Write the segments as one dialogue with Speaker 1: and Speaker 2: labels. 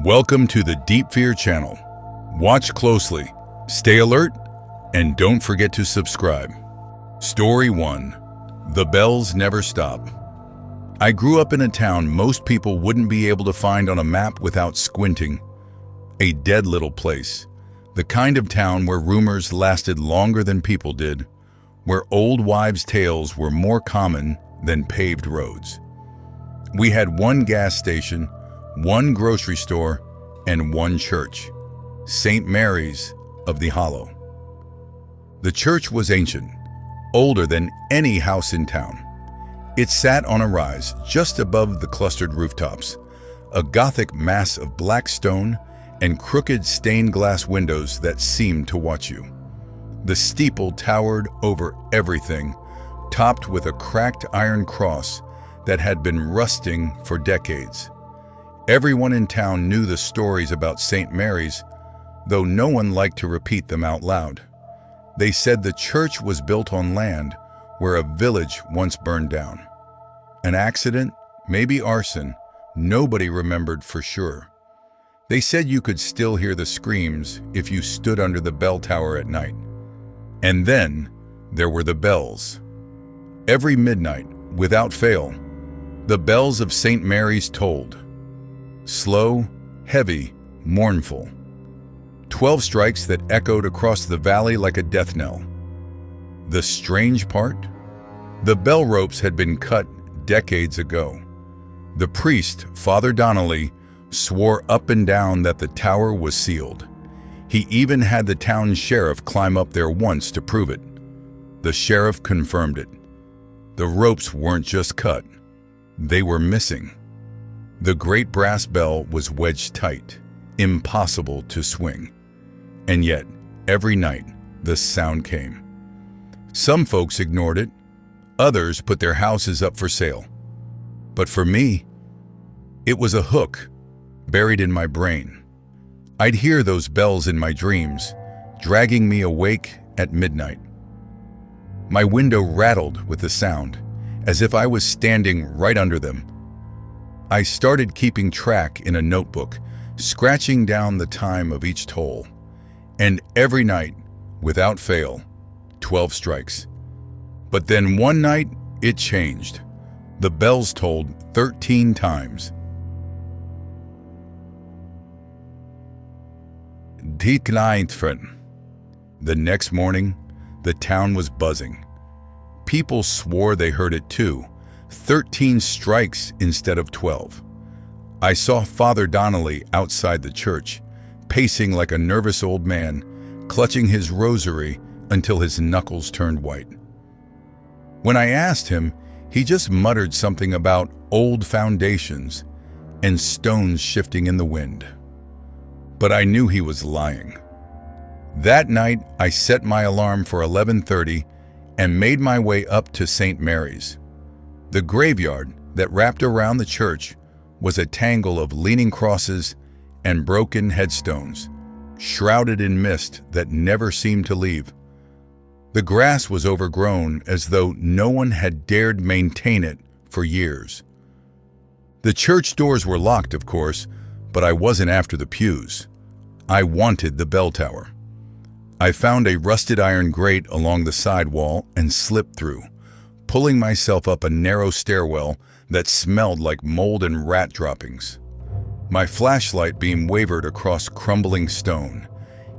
Speaker 1: Welcome to the Deep Fear channel. Watch closely, stay alert, and don't forget to subscribe. Story 1. The Bells Never Stop. I grew up in a town most people wouldn't be able to find on a map without squinting. A dead little place. The kind of town where rumors lasted longer than people did, where old wives' tales were more common than paved roads. We had one gas station, one grocery store, and one church, St. Mary's of the Hollow. The church was ancient, older than any house in town. It sat on a rise just above the clustered rooftops, a Gothic mass of black stone and crooked stained glass windows that seemed to watch you. The steeple towered over everything, topped with a cracked iron cross that had been rusting for decades. Everyone in town knew the stories about St. Mary's, though no one liked to repeat them out loud. They said the church was built on land where a village once burned down. An accident, maybe arson, nobody remembered for sure. They said you could still hear the screams if you stood under the bell tower at night. And then there were the bells. Every midnight, without fail, the bells of St. Mary's tolled. Slow, heavy, mournful. 12 strikes that echoed across the valley like a death knell. The strange part? The bell ropes had been cut decades ago. The priest, Father Donnelly, swore up and down that the tower was sealed. He even had the town sheriff climb up there once to prove it. The sheriff confirmed it. The ropes weren't just cut, they were missing. The great brass bell was wedged tight, impossible to swing. And yet, every night, the sound came. Some folks ignored it, others put their houses up for sale. But for me, it was a hook buried in my brain. I'd hear those bells in my dreams, dragging me awake at midnight. My window rattled with the sound, as if I was standing right under them. I started keeping track in a notebook, scratching down the time of each toll. And every night, without fail, 12 strikes. But then one night, it changed. The bells tolled 13 times. The next morning, the town was buzzing. People swore they heard it too. 13 strikes instead of 12. I saw Father Donnelly outside the church, pacing like a nervous old man, clutching his rosary until his knuckles turned white. When I asked him, he just muttered something about old foundations and stones shifting in the wind. But I knew he was lying. That night, I set my alarm for 11:30 and made my way up to St. Mary's. The graveyard that wrapped around the church was a tangle of leaning crosses and broken headstones, shrouded in mist that never seemed to leave. The grass was overgrown as though no one had dared maintain it for years. The church doors were locked, of course, but I wasn't after the pews. I wanted the bell tower. I found a rusted iron grate along the side wall and slipped through, pulling myself up a narrow stairwell that smelled like mold and rat droppings. My flashlight beam wavered across crumbling stone,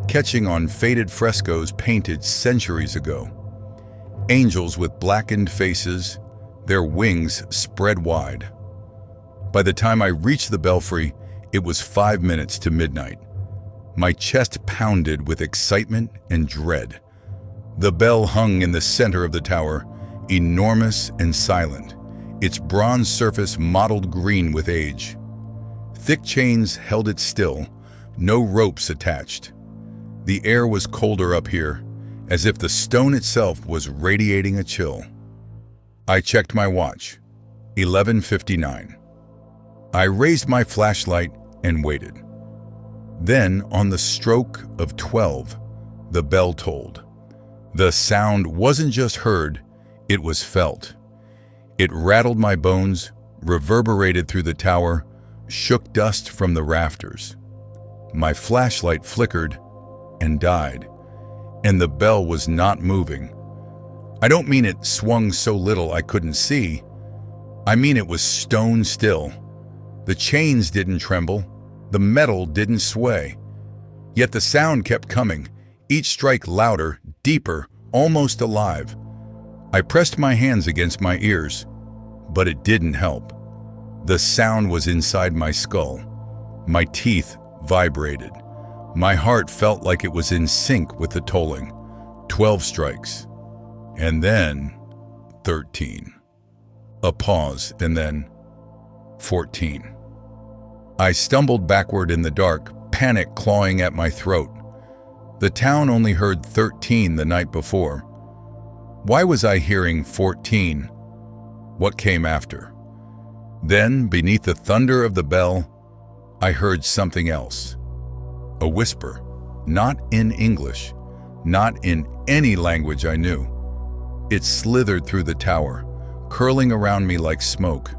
Speaker 1: catching on faded frescoes painted centuries ago. Angels with blackened faces, their wings spread wide. By the time I reached the belfry, it was 5 minutes to midnight. My chest pounded with excitement and dread. The bell hung in the center of the tower, enormous and silent, its bronze surface mottled green with age. Thick chains held it still, no ropes attached. The air was colder up here, as if the stone itself was radiating a chill. I checked my watch, 11:59. I raised my flashlight and waited. Then, on the stroke of 12, the bell tolled. The sound wasn't just heard, it was felt. It rattled my bones, reverberated through the tower, shook dust from the rafters. My flashlight flickered and died, and the bell was not moving. I don't mean it swung so little I couldn't see. I mean it was stone still. The chains didn't tremble. The metal didn't sway. Yet the sound kept coming, each strike louder, deeper, almost alive. I pressed my hands against my ears, but it didn't help. The sound was inside my skull. My teeth vibrated. My heart felt like it was in sync with the tolling. 12 strikes. And then 13. A pause, and then 14. I stumbled backward in the dark, panic clawing at my throat. The town only heard 13 the night before. Why was I hearing 14? What came after? Then, beneath the thunder of the bell, I heard something else. A whisper, not in English, not in any language I knew. It slithered through the tower, curling around me like smoke.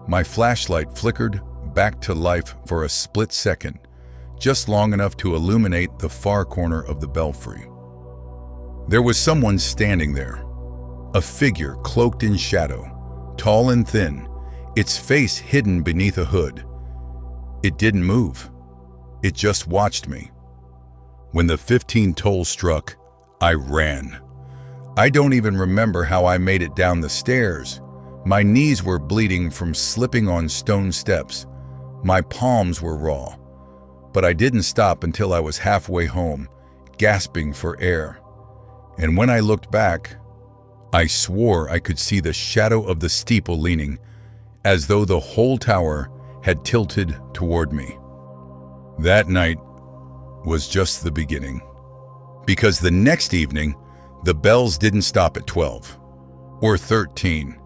Speaker 1: My flashlight flickered back to life for a split second, just long enough to illuminate the far corner of the belfry. There was someone standing there, a figure cloaked in shadow, tall and thin, its face hidden beneath a hood. It didn't move. It just watched me. When the 15 toll struck, I ran. I don't even remember how I made it down the stairs. My knees were bleeding from slipping on stone steps. My palms were raw. But I didn't stop until I was halfway home, gasping for air. And when I looked back, I swore I could see the shadow of the steeple leaning, as though the whole tower had tilted toward me. That night was just the beginning, because the next evening, the bells didn't stop at 12, or 13,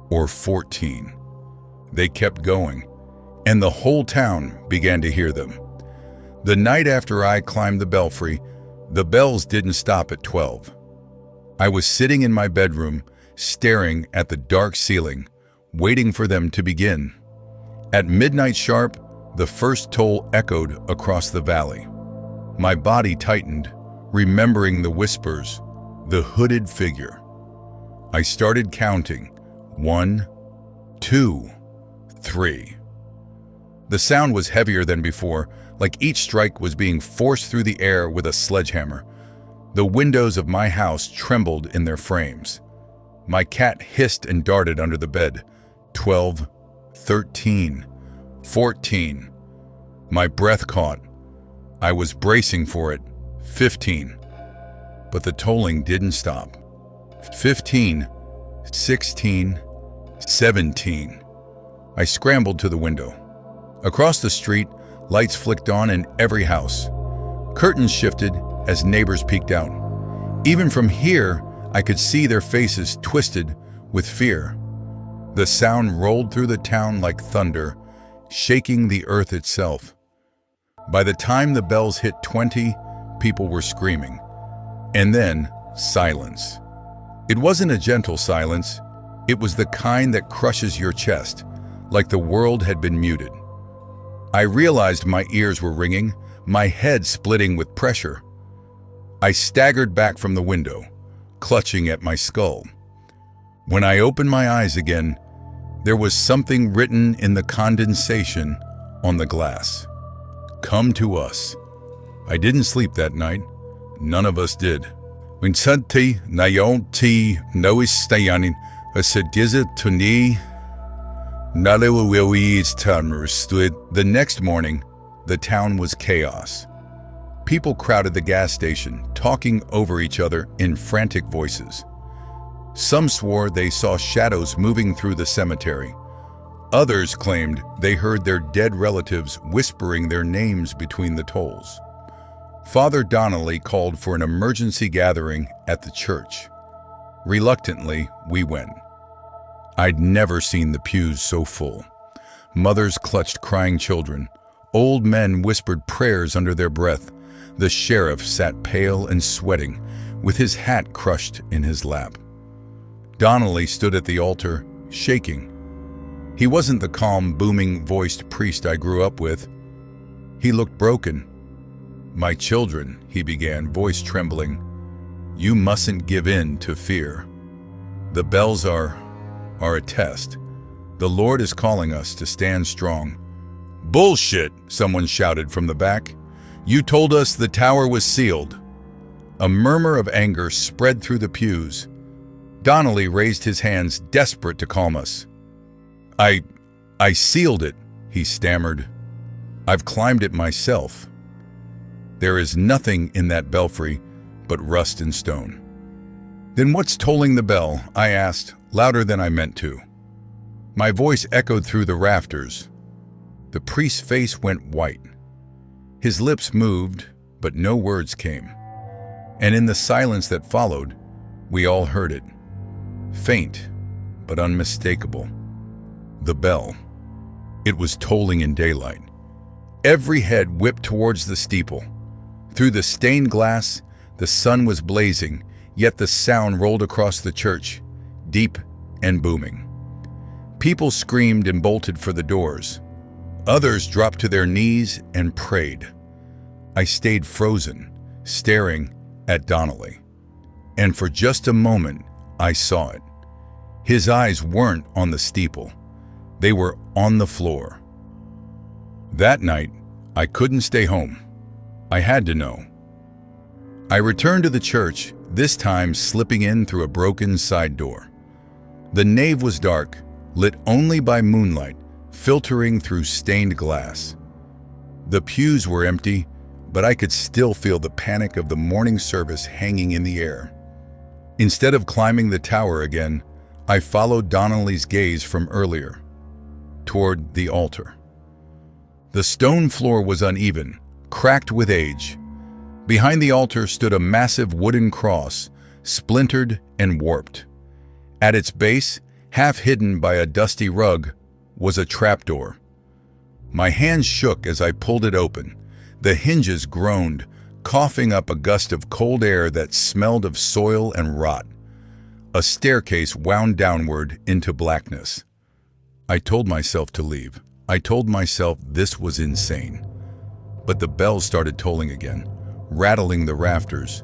Speaker 1: or 14. They kept going, and the whole town began to hear them. The night after I climbed the belfry, the bells didn't stop at 12. I was sitting in my bedroom, staring at the dark ceiling, waiting for them to begin. At midnight sharp, the first toll echoed across the valley. My body tightened, remembering the whispers, the hooded figure. I started counting. 1, 2, 3. The sound was heavier than before, like each strike was being forced through the air with a sledgehammer. The windows of my house trembled in their frames. My cat hissed and darted under the bed. 12, 13, 14. My breath caught. I was bracing for it. 15. But the tolling didn't stop. 15, 16, 17. I scrambled to the window. Across the street, lights flicked on in every house. Curtains shifted as neighbors peeked out. Even from here, I could see their faces twisted with fear. The sound rolled through the town like thunder, shaking the earth itself. By the time the bells hit 20, people were screaming. And then, silence. It wasn't a gentle silence. It was the kind that crushes your chest, like the world had been muted. I realized my ears were ringing, my head splitting with pressure. I staggered back from the window, clutching at my skull. When I opened my eyes again, there was something written in the condensation on the glass. Come to us. I didn't sleep that night. None of us did. When Santi Nayonti Noistayanin Asadiza Tuni The next morning, the town was chaos. People crowded the gas station, talking over each other in frantic voices. Some swore they saw shadows moving through the cemetery. Others claimed they heard their dead relatives whispering their names between the tolls. Father Donnelly called for an emergency gathering at the church. Reluctantly, we went. I'd never seen the pews so full. Mothers clutched crying children. Old men whispered prayers under their breath. The sheriff sat pale and sweating, with his hat crushed in his lap. Donnelly stood at the altar, shaking. He wasn't the calm, booming-voiced priest I grew up with. He looked broken. "My children," he began, voice trembling, "you mustn't give in to fear. The bells are a test. The Lord is calling us to stand strong." "Bullshit," someone shouted from the back. "You told us the tower was sealed." A murmur of anger spread through the pews. Donnelly raised his hands, desperate to calm us. I sealed it," he stammered. "I've climbed it myself. There is nothing in that belfry but rust and stone." "Then what's tolling the bell?" I asked, louder than I meant to. My voice echoed through the rafters. The priest's face went white. His lips moved, but no words came. And in the silence that followed, we all heard it. Faint, but unmistakable. The bell. It was tolling in daylight. Every head whipped towards the steeple. Through the stained glass, the sun was blazing, yet the sound rolled across the church, deep and booming. People screamed and bolted for the doors. Others dropped to their knees and prayed. I stayed frozen, staring at Donnelly. And for just a moment, I saw it. His eyes weren't on the steeple. They were on the floor. That night, I couldn't stay home. I had to know. I returned to the church, this time slipping in through a broken side door. The nave was dark, lit only by moonlight, filtering through stained glass. The pews were empty, but I could still feel the panic of the morning service hanging in the air. Instead of climbing the tower again, I followed Donnelly's gaze from earlier, toward the altar. The stone floor was uneven, cracked with age. Behind the altar stood a massive wooden cross, splintered and warped. At its base, half hidden by a dusty rug, was a trapdoor. My hands shook as I pulled it open. The hinges groaned, coughing up a gust of cold air that smelled of soil and rot. A staircase wound downward into blackness. I told myself to leave. I told myself this was insane. But the bells started tolling again, rattling the rafters,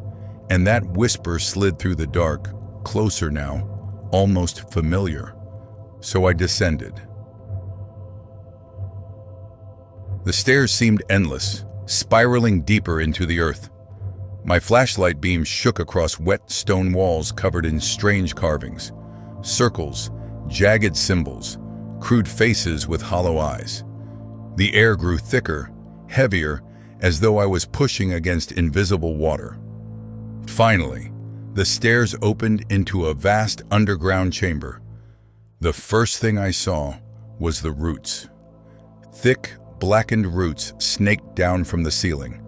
Speaker 1: and that whisper slid through the dark, closer now, almost familiar. So I descended. The stairs seemed endless, spiraling deeper into the earth. My flashlight beam shook across wet stone walls covered in strange carvings, circles, jagged symbols, crude faces with hollow eyes. The air grew thicker, heavier, as though I was pushing against invisible water. Finally, the stairs opened into a vast underground chamber. The first thing I saw was the roots. Thick, blackened roots snaked down from the ceiling,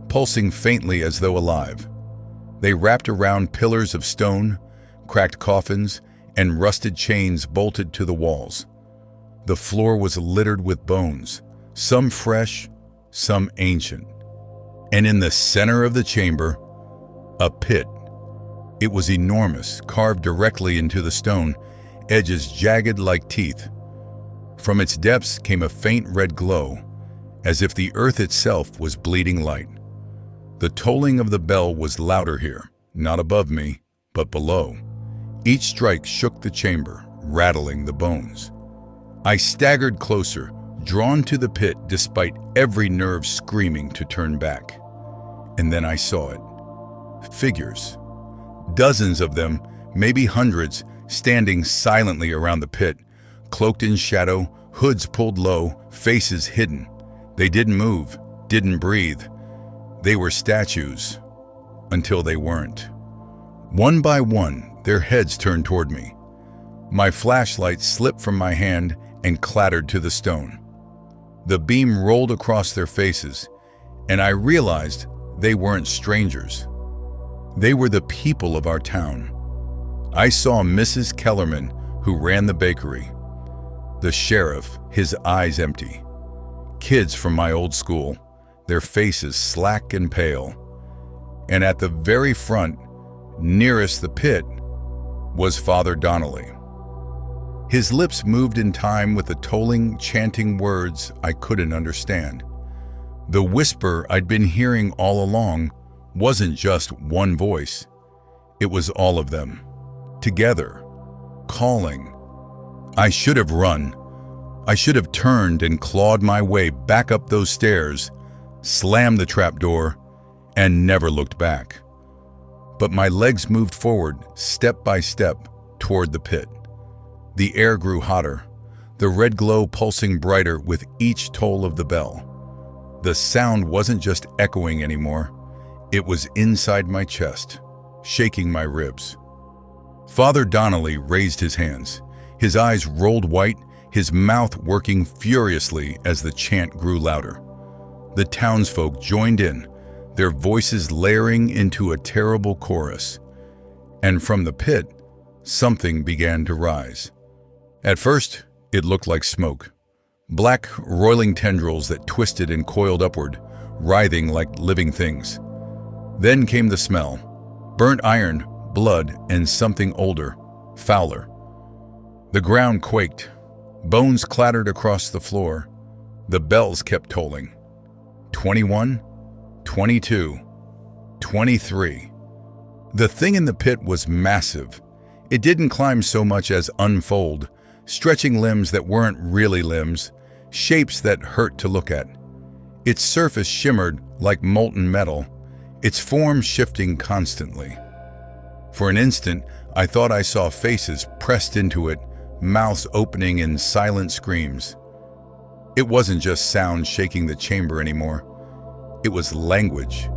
Speaker 1: pulsing faintly as though alive. They wrapped around pillars of stone, cracked coffins, and rusted chains bolted to the walls. The floor was littered with bones, some fresh, some ancient. And in the center of the chamber, a pit. It was enormous, carved directly into the stone, edges jagged like teeth. From its depths came a faint red glow, as if the earth itself was bleeding light. The tolling of the bell was louder here, not above me, but below. Each strike shook the chamber, rattling the bones. I staggered closer, drawn to the pit despite every nerve screaming to turn back. And then I saw it. Figures. Dozens of them, maybe hundreds, standing silently around the pit, cloaked in shadow, hoods pulled low, faces hidden. They didn't move, didn't breathe. They were statues, until they weren't. One by one, their heads turned toward me. My flashlight slipped from my hand and clattered to the stone. The beam rolled across their faces, and I realized they weren't strangers. They were the people of our town. I saw Mrs. Kellerman, who ran the bakery. The sheriff, his eyes empty. Kids from my old school, their faces slack and pale. And at the very front, nearest the pit, was Father Donnelly. His lips moved in time with the tolling, chanting words I couldn't understand. The whisper I'd been hearing all along wasn't just one voice. It was all of them, together, calling. I should have run. I should have turned and clawed my way back up those stairs, slammed the trapdoor, and never looked back. But my legs moved forward, step by step, toward the pit. The air grew hotter, the red glow pulsing brighter with each toll of the bell. The sound wasn't just echoing anymore. It was inside my chest, shaking my ribs. Father Donnelly raised his hands. His eyes rolled white, his mouth working furiously as the chant grew louder. The townsfolk joined in, their voices layering into a terrible chorus. And from the pit, something began to rise. At first, it looked like smoke. Black, roiling tendrils that twisted and coiled upward, writhing like living things. Then came the smell. Burnt iron, blood, and something older, fouler. The ground quaked. Bones clattered across the floor. The bells kept tolling. 21, 22, 23. The thing in the pit was massive. It didn't climb so much as unfold, stretching limbs that weren't really limbs, shapes that hurt to look at. Its surface shimmered like molten metal, its form shifting constantly. For an instant, I thought I saw faces pressed into it, mouths opening in silent screams. It wasn't just sound shaking the chamber anymore. It was language.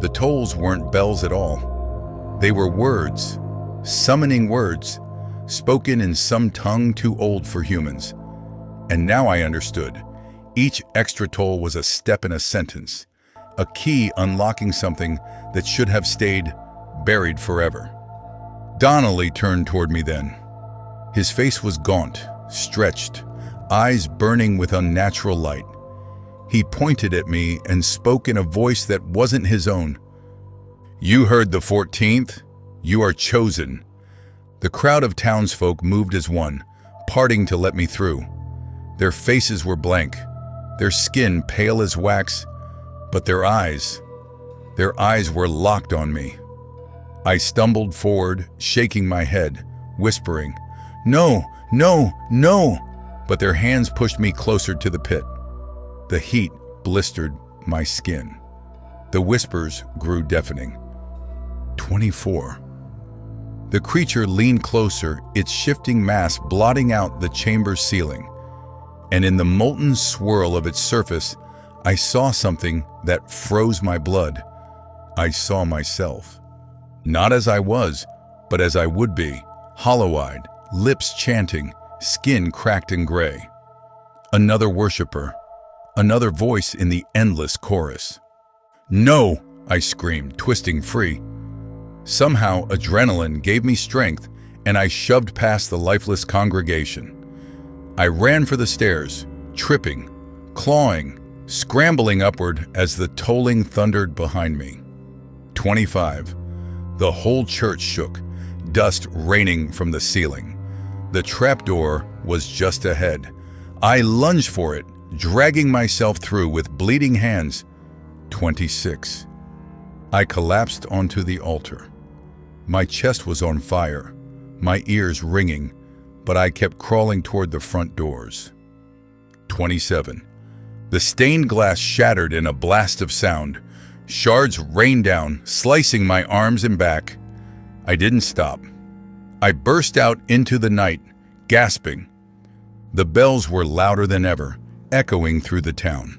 Speaker 1: The tolls weren't bells at all. They were words, summoning words, spoken in some tongue too old for humans. And now I understood. Each extra toll was a step in a sentence, a key unlocking something that should have stayed buried forever. Donnelly turned toward me then. His face was gaunt, stretched, eyes burning with unnatural light. He pointed at me and spoke in a voice that wasn't his own. "You heard the 14th? You are chosen." The crowd of townsfolk moved as one, parting to let me through. Their faces were blank, their skin pale as wax, but their eyes were locked on me. I stumbled forward, shaking my head, whispering, "No, no, no!" But their hands pushed me closer to the pit. The heat blistered my skin. The whispers grew deafening. 24. The creature leaned closer, its shifting mass blotting out the chamber's ceiling. And in the molten swirl of its surface, I saw something that froze my blood. I saw myself. Not as I was, but as I would be, hollow-eyed, lips chanting, skin cracked and gray. Another worshiper, another voice in the endless chorus. "No!" I screamed, twisting free. Somehow, adrenaline gave me strength, and I shoved past the lifeless congregation. I ran for the stairs, tripping, clawing, scrambling upward as the tolling thundered behind me. 25. The whole church shook, dust raining from the ceiling. The trapdoor was just ahead. I lunged for it, dragging myself through with bleeding hands. 26. I collapsed onto the altar. My chest was on fire, my ears ringing, but I kept crawling toward the front doors. 27. The stained glass shattered in a blast of sound. Shards rained down, slicing my arms and back. I didn't stop. I burst out into the night, gasping. The bells were louder than ever, echoing through the town.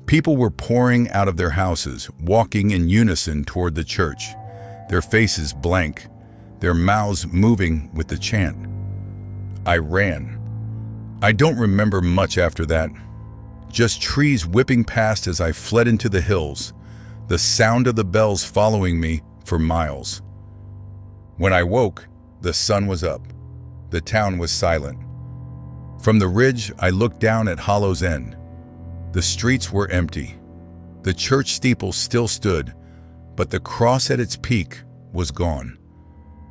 Speaker 1: People were pouring out of their houses, walking in unison toward the church, their faces blank, their mouths moving with the chant. I ran. I don't remember much after that. Just trees whipping past as I fled into the hills, the sound of the bells following me for miles. When I woke, the sun was up. The town was silent. From the ridge, I looked down at Hollow's End. The streets were empty. The church steeple still stood, but the cross at its peak was gone.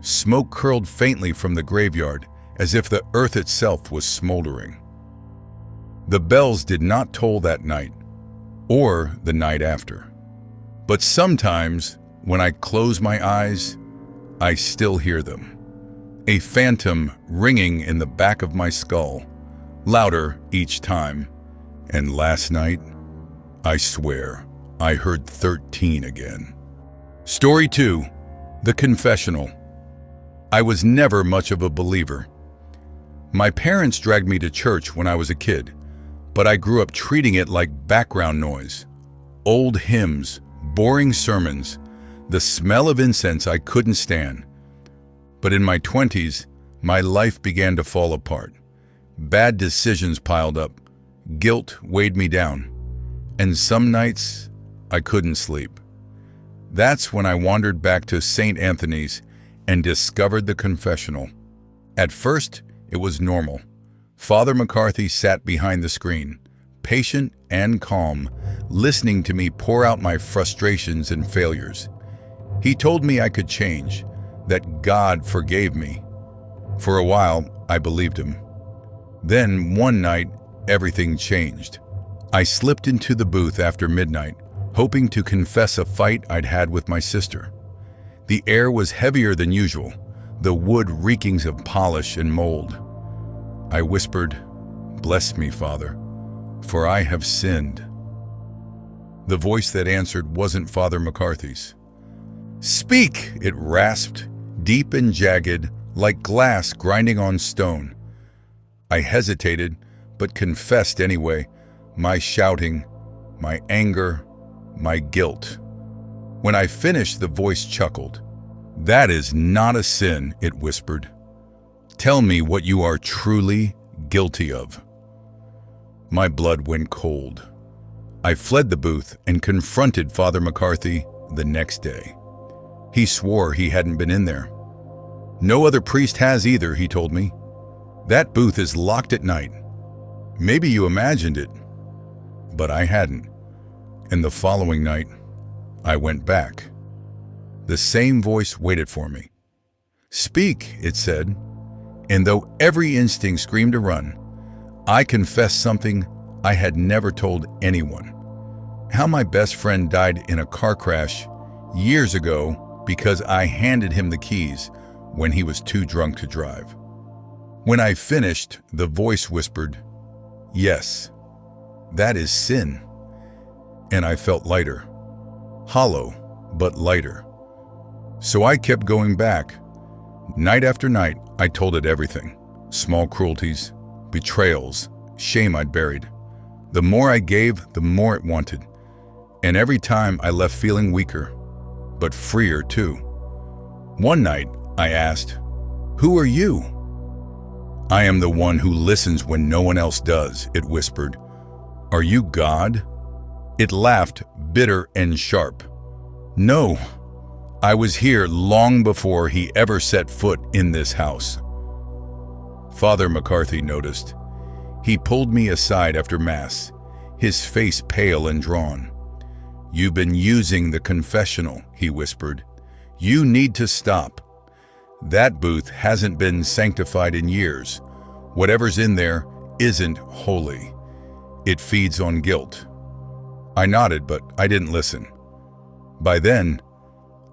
Speaker 1: Smoke curled faintly from the graveyard, as if the earth itself was smoldering. The bells did not toll that night, or the night after. But sometimes, when I close my eyes, I still hear them. A phantom ringing in the back of my skull, louder each time. And last night, I swear, I heard 13 again. Story 2, The Confessional. I was never much of a believer. My parents dragged me to church when I was a kid, but I grew up treating it like background noise. Old hymns, boring sermons, the smell of incense I couldn't stand. But in my 20s, my life began to fall apart. Bad decisions piled up, guilt weighed me down, and some nights I couldn't sleep. That's when I wandered back to St. Anthony's and discovered the confessional. At first, it was normal. Father McCarthy sat behind the screen, patient and calm, listening to me pour out my frustrations and failures. He told me I could change, that God forgave me. For a while, I believed him. Then, one night, everything changed. I slipped into the booth after midnight, hoping to confess a fight I'd had with my sister. The air was heavier than usual, the wood reekings of polish and mold. I whispered, "Bless me, Father, for I have sinned." The voice that answered wasn't Father McCarthy's. "Speak," it rasped, deep and jagged, like glass grinding on stone. I hesitated, but confessed anyway, my shouting, my anger, my guilt. When I finished, the voice chuckled. "That is not a sin," it whispered. "Tell me what you are truly guilty of." My blood went cold. I fled the booth and confronted Father McCarthy the next day. He swore he hadn't been in there. "No other priest has either," he told me. "That booth is locked at night. Maybe you imagined it, but I hadn't." And the following night, I went back. The same voice waited for me. "Speak," it said, and though every instinct screamed to run, I confessed something I had never told anyone. How my best friend died in a car crash years ago because I handed him the keys when he was too drunk to drive. When I finished, the voice whispered, "Yes, that is sin." And I felt lighter. Hollow, but lighter. So I kept going back. Night after night, I told it everything. Small cruelties, betrayals, shame I'd buried. The more I gave, the more it wanted. And every time I left feeling weaker, but freer too. One night, I asked, "Who are you?" "I am the one who listens when no one else does," it whispered. "Are you God?" It laughed, bitter and sharp. "No, I was here long before he ever set foot in this house." Father McCarthy noticed. He pulled me aside after Mass, his face pale and drawn. "You've been using the confessional," he whispered. "You need to stop. That booth hasn't been sanctified in years. Whatever's in there isn't holy. It feeds on guilt." I nodded, but I didn't listen. By then,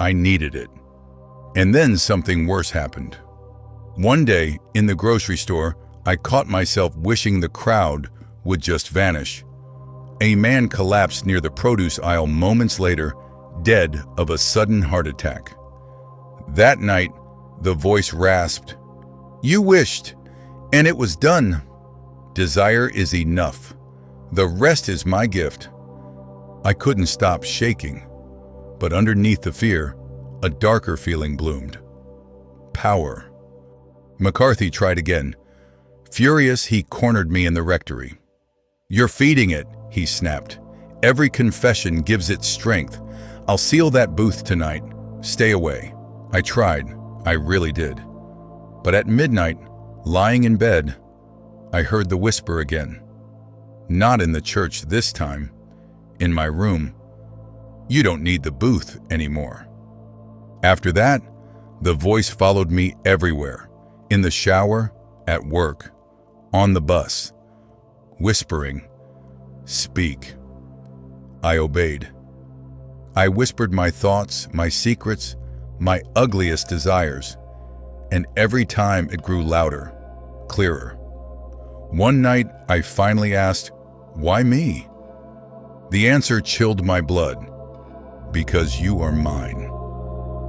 Speaker 1: I needed it. And then something worse happened. One day, in the grocery store, I caught myself wishing the crowd would just vanish. A man collapsed near the produce aisle moments later, dead of a sudden heart attack. That night, the voice rasped, "You wished, and it was done. Desire is enough. The rest is my gift." I couldn't stop shaking, but underneath the fear, a darker feeling bloomed. Power. McCarthy tried again. Furious, he cornered me in the rectory. "You're feeding it," he snapped. "Every confession gives it strength. I'll seal that booth tonight. Stay away." I tried. I really did. But at midnight, lying in bed, I heard the whisper again. Not in the church this time. In my room. "You don't need the booth anymore." After that, the voice followed me everywhere. In the shower, at work, on the bus, whispering, "Speak." I obeyed. I whispered my thoughts, my secrets, my ugliest desires, and every time it grew louder, clearer. One night, I finally asked, "Why me?" The answer chilled my blood. "Because you are mine."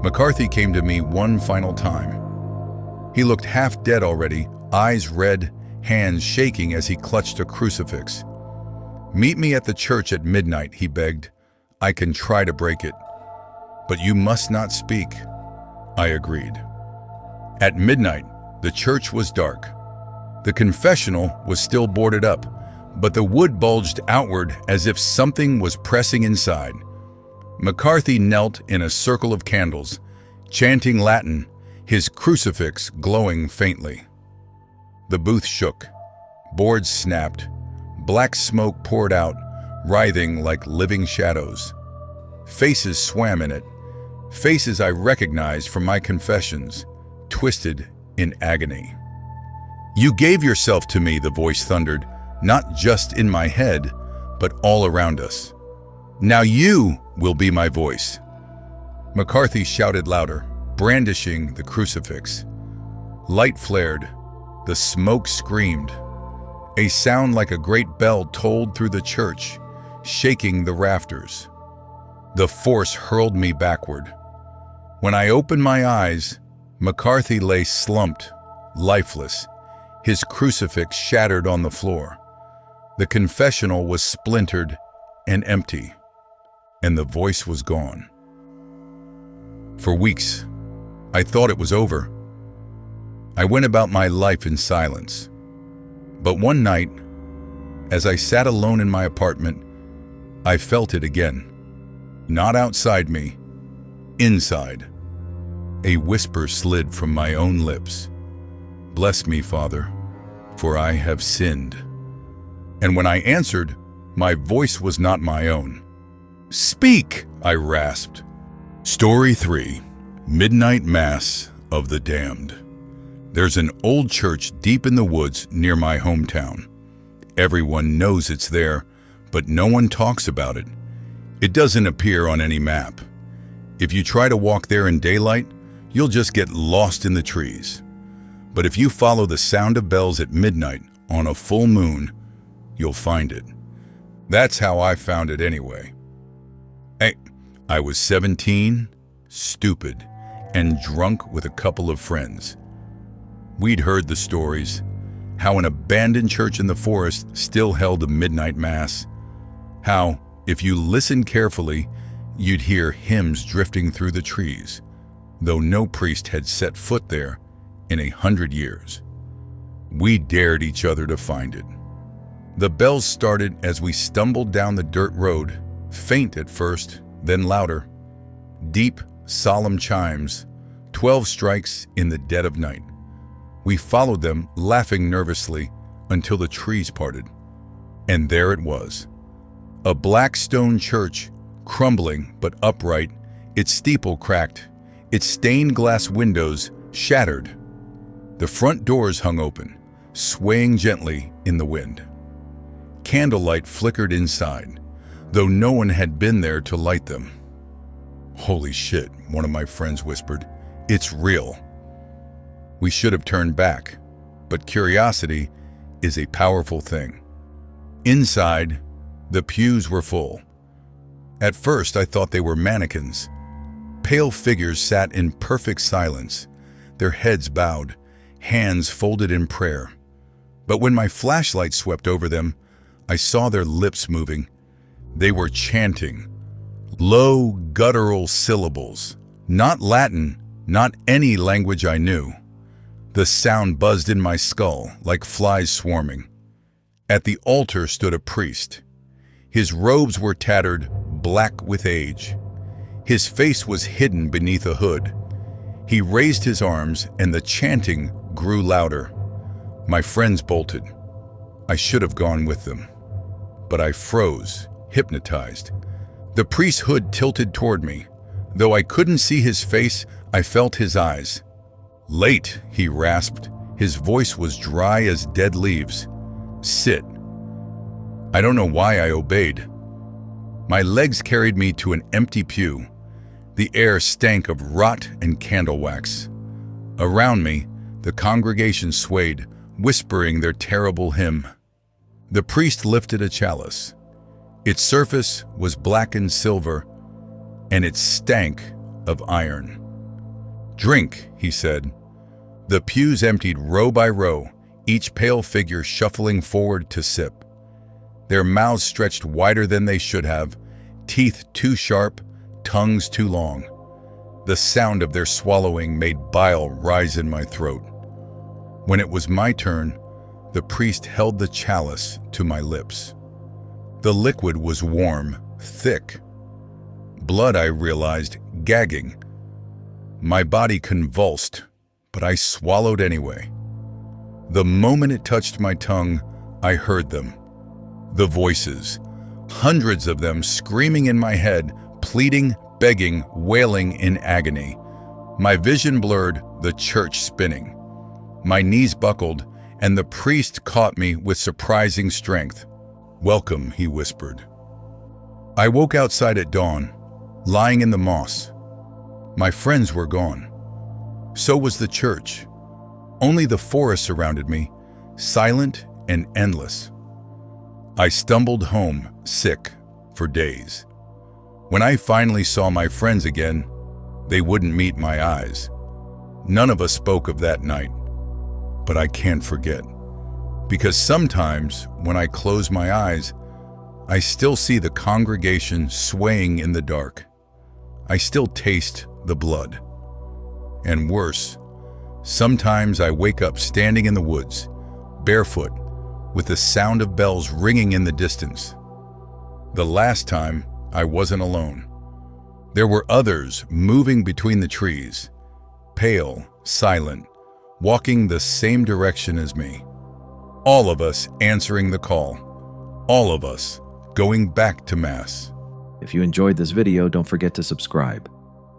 Speaker 1: McCarthy came to me one final time. He looked half dead already, eyes red, hands shaking as he clutched a crucifix. "Meet me at the church at midnight," he begged. "I can try to break it. But you must not speak." I agreed. At midnight, the church was dark. The confessional was still boarded up, but the wood bulged outward as if something was pressing inside. McCarthy knelt in a circle of candles, chanting Latin, his crucifix glowing faintly. The booth shook. Boards snapped. Black smoke poured out, writhing like living shadows. Faces swam in it. Faces I recognized from my confessions, twisted in agony. "You gave yourself to me," the voice thundered, "not just in my head, but all around us. Now you will be my voice." McCarthy shouted louder, brandishing the crucifix. Light flared. The smoke screamed. A sound like a great bell tolled through the church, shaking the rafters. The force hurled me backward. When I opened my eyes, McCarthy lay slumped, lifeless, his crucifix shattered on the floor. The confessional was splintered and empty, and the voice was gone. For weeks, I thought it was over. I went about my life in silence. But one night, as I sat alone in my apartment, I felt it again. Not outside me, inside. A whisper slid from my own lips. "Bless me, Father, for I have sinned." And when I answered, my voice was not my own. "Speak!" I rasped. Story 3. Midnight Mass of the Damned. There's an old church deep in the woods near my hometown. Everyone knows it's there, but no one talks about it. It doesn't appear on any map. If you try to walk there in daylight, you'll just get lost in the trees. But if you follow the sound of bells at midnight on a full moon, you'll find it. That's how I found it anyway. I was 17, stupid, and drunk with a couple of friends. We'd heard the stories, how an abandoned church in the forest still held a midnight mass, how, if you listened carefully, you'd hear hymns drifting through the trees, though no priest had set foot there in 100 years. We dared each other to find it. The bells started as we stumbled down the dirt road, faint at first, then louder. Deep, solemn chimes, 12 strikes in the dead of night. We followed them, laughing nervously, until the trees parted. And there it was. A black stone church, crumbling but upright, its steeple cracked, its stained glass windows shattered. The front doors hung open, swaying gently in the wind. Candlelight flickered inside, though no one had been there to light them. "Holy shit," one of my friends whispered. "It's real." We should have turned back, but curiosity is a powerful thing. Inside, the pews were full. At first, I thought they were mannequins. Pale figures sat in perfect silence, their heads bowed, hands folded in prayer. But when my flashlight swept over them, I saw their lips moving. They were chanting, low, guttural syllables, not Latin, not any language I knew. The sound buzzed in my skull like flies swarming. At the altar stood a priest. His robes were tattered, black with age. His face was hidden beneath a hood. He raised his arms, and the chanting grew louder. My friends bolted. I should have gone with them. But I froze, hypnotized. The priest's hood tilted toward me. Though I couldn't see his face, I felt his eyes. "Late," he rasped, His voice was dry as dead leaves. "Sit." I don't know why I obeyed. My legs carried me to an empty pew. The air stank of rot and candle wax. Around me, the congregation swayed, whispering their terrible hymn. The priest lifted a chalice. Its surface was blackened silver, and it stank of iron. "Drink," he said. The pews emptied row by row, each pale figure shuffling forward to sip. Their mouths stretched wider than they should have, teeth too sharp, tongues too long. The sound of their swallowing made bile rise in my throat. When it was my turn, the priest held the chalice to my lips. The liquid was warm, thick. Blood, I realized, gagging. My body convulsed, but I swallowed anyway. The moment it touched my tongue, I heard them. The voices, hundreds of them screaming in my head, pleading, begging, wailing in agony. My vision blurred, the church spinning. My knees buckled, and the priest caught me with surprising strength. "Welcome," he whispered. I woke outside at dawn, lying in the moss. My friends were gone. So was the church. Only the forest surrounded me, silent and endless. I stumbled home, sick, for days. When I finally saw my friends again, they wouldn't meet my eyes. None of us spoke of that night. But I can't forget. Because sometimes, when I close my eyes, I still see the congregation swaying in the dark. I still taste the blood. And worse, sometimes I wake up standing in the woods, barefoot, with the sound of bells ringing in the distance. The last time, I wasn't alone. There were others moving between the trees, pale, silent, walking the same direction as me. All of us answering the call. All of us going back to Mass.
Speaker 2: If you enjoyed this video, don't forget to subscribe.